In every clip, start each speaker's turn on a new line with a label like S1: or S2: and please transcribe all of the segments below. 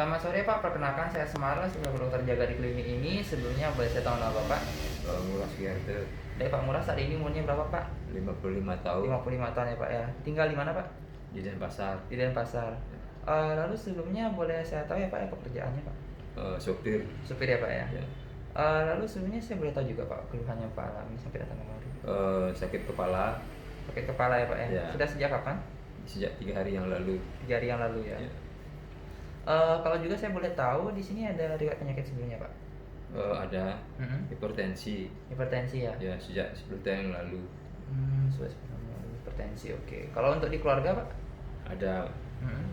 S1: Selamat sore Pak, perkenalkan saya Semara, sebagai dokter jaga di klinik ini. Sebelumnya boleh saya tahu nama Bapak?
S2: Nguras Giarte,
S1: Dari Pak Murah, saat ini umurnya berapa Pak?
S2: 55 tahun,
S1: 55 tahun ya Pak ya. Tinggal di mana Pak?
S2: di Denpasar.
S1: Di Denpasar. Lalu sebelumnya boleh saya tahu ya Pak ya pekerjaannya Pak?
S2: Sopir.
S1: Supir ya Pak ya.
S2: Ya.
S1: Lalu sebelumnya saya boleh tahu juga Pak keluhannya Pak alami sampai datang kemari.
S2: Sakit kepala
S1: Sakit kepala ya Pak ya.
S2: Ya.
S1: Sudah sejak kapan?
S2: sejak 3 hari yang lalu.
S1: 3 hari yang lalu ya.
S2: Ya.
S1: Kalau juga saya boleh tahu di sini ada riwayat penyakit sebelumnya Pak?
S2: Ada
S1: Mm-mm.
S2: hipertensi
S1: Hipertensi ya.
S2: ya sejak 10 tahun yang lalu.
S1: Sudah sebelumnya hipertensi, oke. Kalau untuk di keluarga Pak?
S2: Ada
S1: Mm-mm.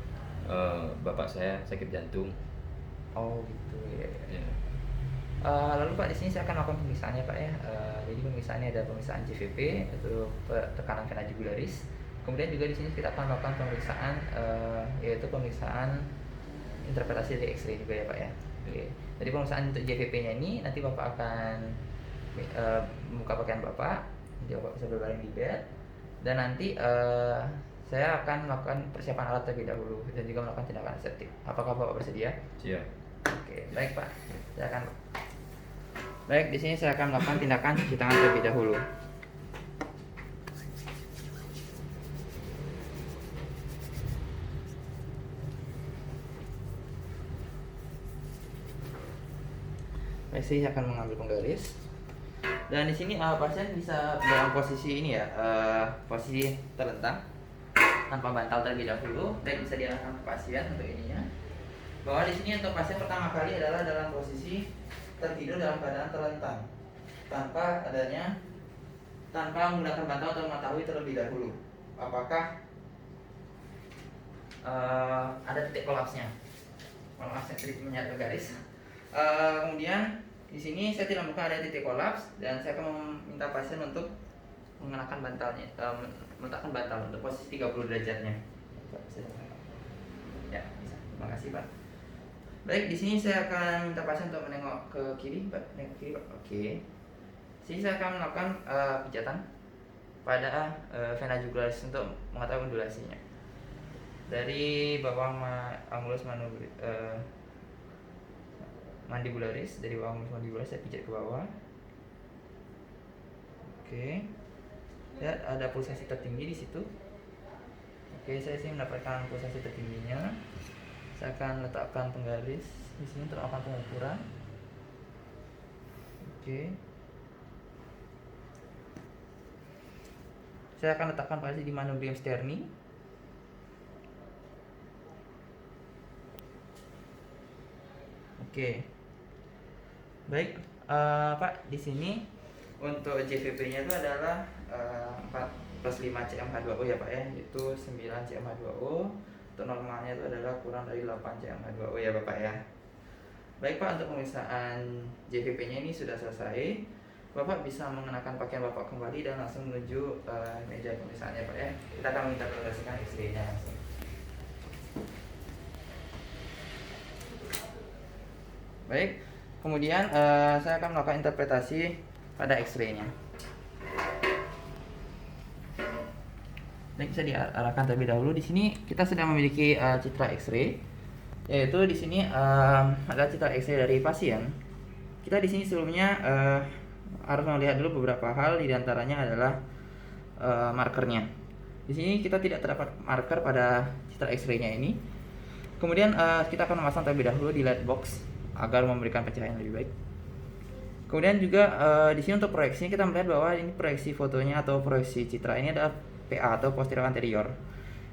S2: bapak saya sakit jantung.
S1: Oh gitu ya.
S2: Ya.
S1: Lalu Pak, di sini saya akan melakukan pemeriksaannya Pak ya. Jadi pemeriksaannya ada pemeriksaan GVP, itu tekanan vena jugularis. Kemudian juga di sini kita akan melakukan pemeriksaan yaitu pemeriksaan interpretasi dari X-ray juga ya Pak ya. Oke. Jadi pemeriksaan untuk GVP-nya ini nanti Bapak akan membuka pakaian Bapak, nanti Bapak bisa berbaring di bed, dan nanti saya akan melakukan persiapan alat terlebih dahulu dan juga melakukan tindakan aseptik. Apakah Bapak bersedia?
S2: Siap.
S1: Oke, baik Pak. Baik, di sini saya akan melakukan tindakan cuci tangan terlebih dahulu. Baik, saya akan mengambil penggaris. Dan di sini pasien bisa dalam posisi ini ya, posisi terlentang tanpa bantal terlebih dahulu. Baik, bisa diarahkan ke pasien untuk ininya. Bahwa di sini untuk pasien pertama kali adalah dalam posisi tertidur dalam keadaan terlentang tanpa menggunakan bantal atau mengetahui terlebih dahulu apakah ada titik kolapsnya. Maaf, saya sedikit menyeret garis. Kemudian di sini saya tidak menemukan ada titik kolaps dan saya akan meminta pasien untuk mengenakan bantalnya, meletakkan bantal untuk posisi 30 derajatnya. Ya, bisa. Terima kasih Pak. Baik, di sini saya akan minta pasien untuk menengok ke kiri, Pak. Menengok ke kiri, Pak. Oke. Di sini saya akan melakukan pijatan pada vena jugularis untuk mengetahui ondulasinya. Dari bawah angulus mandibularis, dari bawah angulus mandibularis saya pijat ke bawah. Oke. Lihat ada pulsasi tertinggi di situ. Oke, saya sih mendapatkan pulsasi tertingginya. Saya akan letakkan penggaris di sini untuk melakukan pengukuran. Oke. Saya akan letakkan penggaris di manubrium sterni. Oke. Baik, Pak, di sini untuk JVP-nya itu adalah 4+5 cmH2O ya Pak ya, itu 9 cmH2O. Untuk normalnya itu adalah kurang dari 8 cmH2O ya Bapak ya. Baik Pak, untuk pemeriksaan JVP-nya ini sudah selesai. Bapak bisa mengenakan pakaian Bapak kembali dan langsung menuju meja pemeriksaannya Pak ya. Kita akan minta berdasarkan X-ray-nya langsung. Baik, kemudian saya akan melakukan interpretasi pada X-ray-nya. Baik, bisa diarahkan terlebih dahulu. Di sini kita sudah memiliki citra X-ray, yaitu di sini ada citra X-ray dari pasien. Kita di sini sebelumnya harus melihat dulu beberapa hal, di antaranya adalah markernya. Di sini kita tidak terdapat marker pada citra X-ray-nya ini. Kemudian kita akan memasang terlebih dahulu di light box agar memberikan pencahayaan lebih baik. Kemudian juga di sini untuk proyeksinya kita melihat bahwa ini proyeksi fotonya atau proyeksi citra ini adalah PA atau posterior anterior.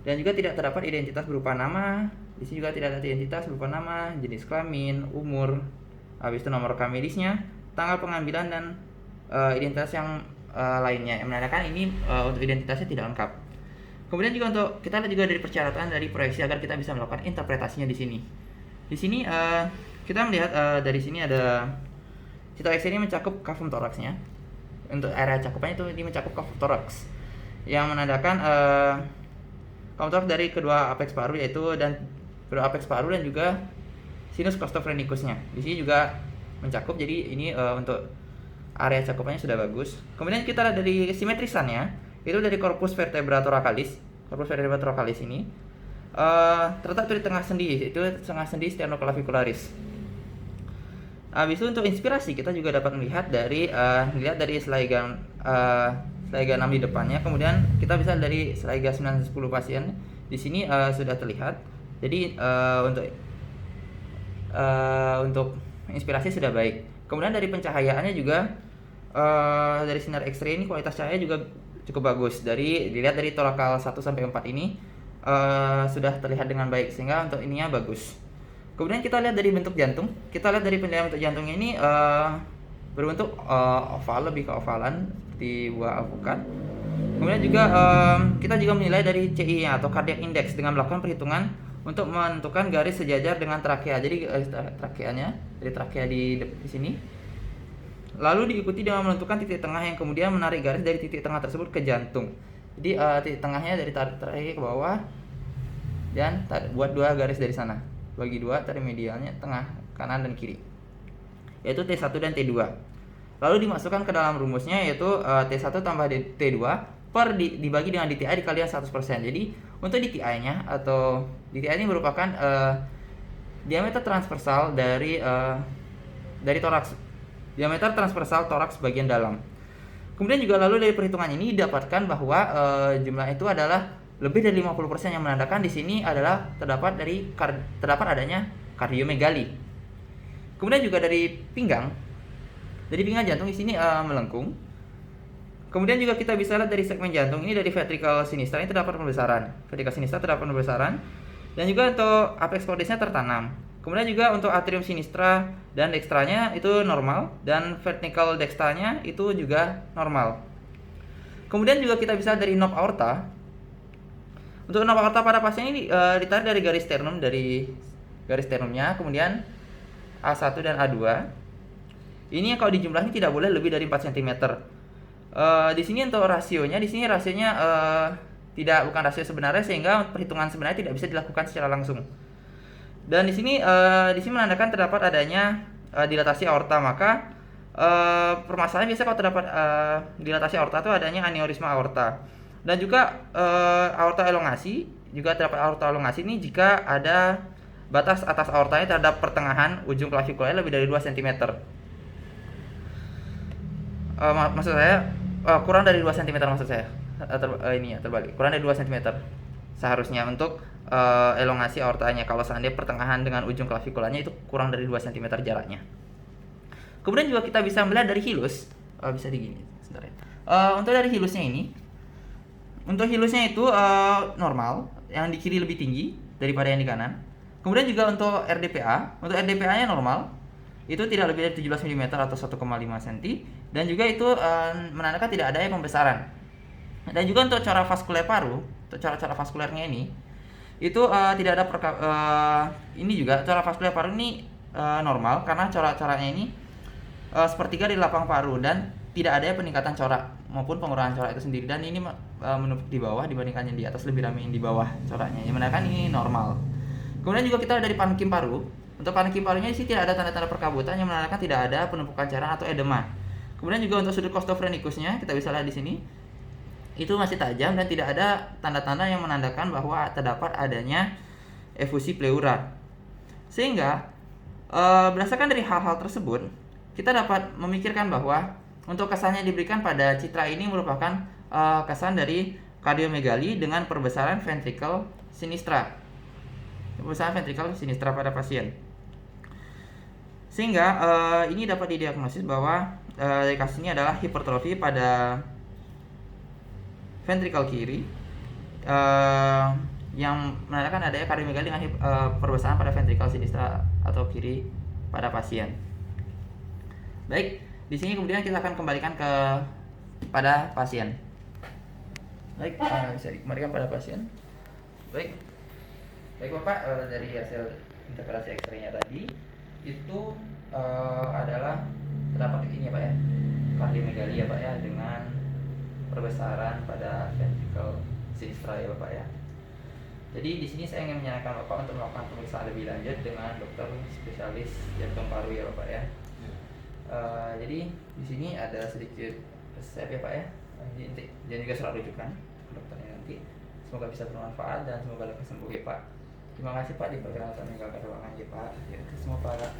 S1: Dan juga tidak terdapat identitas berupa nama. Di sini juga tidak ada identitas berupa nama, jenis kelamin, umur, habis itu nomor rekam medisnya, tanggal pengambilan, dan identitas yang lainnya yang menandakan ini untuk identitasnya tidak lengkap. Kemudian juga untuk kita lihat juga dari persyaratan dari proyeksi agar kita bisa melakukan interpretasinya di sini. Di sini kita melihat dari sini ada citra X ini mencakup cavum thoraxnya. Untuk area cakupannya itu ini mencakup cavum thorax yang menandakan cavum thorax dari kedua apex paru dan juga sinus costophrenicusnya. Di sini juga mencakup, jadi ini untuk area cakupannya sudah bagus. Kemudian kita lihat dari simetrisannya, itu dari corpus vertebra thoracalis ini terletak di tengah sendi, itu tengah sendi sternoclavicularis. Habis itu untuk inspirasi kita juga dapat melihat dari selaiga 6 di depannya. Kemudian kita bisa dari selaiga 9-10 pasien di sini sudah terlihat. Jadi untuk inspirasi sudah baik. Kemudian dari pencahayaannya juga dari sinar X-ray ini kualitas cahaya juga cukup bagus. Dilihat dari torakal 1 sampai 4 ini sudah terlihat dengan baik, sehingga untuk ininya bagus. Kemudian kita lihat dari bentuk jantung. Kita lihat dari penilaian bentuk jantungnya ini berbentuk oval, lebih ke ovalan seperti buah alpukat. Kemudian juga kita juga menilai dari CI-nya atau cardiac index dengan melakukan perhitungan untuk menentukan garis sejajar dengan trakea. Jadi trakeanya dari trakea di sini. Lalu diikuti dengan menentukan titik tengah yang kemudian menarik garis dari titik tengah tersebut ke jantung. Jadi titik tengahnya dari trakea ke bawah dan buat 2 garis dari sana. Bagi 2, tarik medialnya tengah, kanan dan kiri, yaitu T1 dan T2. Lalu dimasukkan ke dalam rumusnya, yaitu T1 tambah T2 dibagi dengan DTI dikalikan 100%. Jadi untuk DTI-nya atau DTI ini merupakan diameter transversal dari toraks, diameter transversal toraks bagian dalam. Kemudian juga lalu dari perhitungan ini didapatkan bahwa jumlah itu adalah lebih dari 50% yang menandakan di sini adalah terdapat adanya kardiomegali. Kemudian juga dari pinggang jantung di sini melengkung. Kemudian juga kita bisa lihat dari segmen jantung ini dari ventricle sinistra ini terdapat pembesaran. Dan juga untuk apex cordisnya tertanam. Kemudian juga untuk atrium sinistra dan dextranya itu normal, dan ventricle dextranya itu juga normal. Kemudian juga kita bisa lihat dari knob aorta. Untuk knob aorta pada pasien ini ditarik dari garis sternumnya, kemudian A1 dan A2. Ini kalau dijumlahin tidak boleh lebih dari 4 cm. Di sini untuk rasionya, bukan rasio sebenarnya, sehingga perhitungan sebenarnya tidak bisa dilakukan secara langsung. Dan di sini menandakan terdapat adanya dilatasi aorta. Maka permasalahan biasanya kalau terdapat dilatasi aorta itu adanya aneurisma aorta. Dan juga aorta elongasi, juga terdapat aorta elongasi ini jika ada batas atas aortanya terhadap pertengahan ujung clavicula lebih dari 2 cm. Maksud saya kurang dari 2 cm maksud saya. Terbalik. Kurang dari 2 cm seharusnya untuk elongasi aortanya. Kalau seandainya pertengahan dengan ujung claviculanya itu kurang dari 2 cm jaraknya. Kemudian juga kita bisa melihat dari hilus, bisa digini sebentar ya. Untuk dari hilusnya ini, untuk hilusnya itu normal, yang di kiri lebih tinggi daripada yang di kanan. Kemudian juga untuk RDPA-nya normal, itu tidak lebih dari 17 mm atau 1,5 cm, dan juga itu menandakan tidak adanya pembesaran. Dan juga untuk cara vaskuler paru, untuk cara vaskulernya ini, itu tidak ada ini juga cara vaskuler paru ini normal, karena caranya ini sepertiga di lapang paru dan tidak ada peningkatan corak maupun pengurangan corak itu sendiri, dan ini menumpuk di bawah dibandingkan yang di atas, lebih ramai yang di bawah coraknya, yang menandakan ini normal. Kemudian juga kita dari parenkim paru. Untuk parenkim parunya di sini tidak ada tanda-tanda perkabutan yang menandakan tidak ada penumpukan cairan atau edema. Kemudian juga untuk sudut costophrenikusnya kita bisa lihat di sini itu masih tajam dan tidak ada tanda-tanda yang menandakan bahwa terdapat adanya efusi pleura. Sehingga berdasarkan dari hal-hal tersebut, kita dapat memikirkan bahwa untuk kesan yang diberikan pada citra ini merupakan kesan dari kardiomegali dengan perbesaran ventricle sinistra. Perbesaran ventricle sinistra pada pasien. Sehingga ini dapat didiagnosis bahwa kasus ini adalah hipertrofi pada ventricle kiri yang menandakan adanya kardiomegali dengan perbesaran pada ventricle sinistra atau kiri pada pasien. Baik, di sini kemudian kita akan kembalikan pada pasien. Baik, bisa dikembalikan pada pasien. Baik Bapak, dari hasil interpretasi X-ray-nya tadi itu adalah terdapat ini ya Pak ya, kardiomegali ya Pak ya, dengan perbesaran pada ventricle sinistra ya Bapak ya. Jadi di sini saya ingin menyarankan Bapak untuk melakukan pemeriksaan lebih lanjut dengan dokter spesialis jantung paru ya Bapak ya. Jadi di sini ada sedikit resep ya Pak ya, dan juga surat rujukan dokternya nanti. Semoga bisa bermanfaat dan semoga lekas sembuh ya Pak. Terima kasih Pak diperkenalkan kakak ruangan ya Pak. Ya itu semua Pak.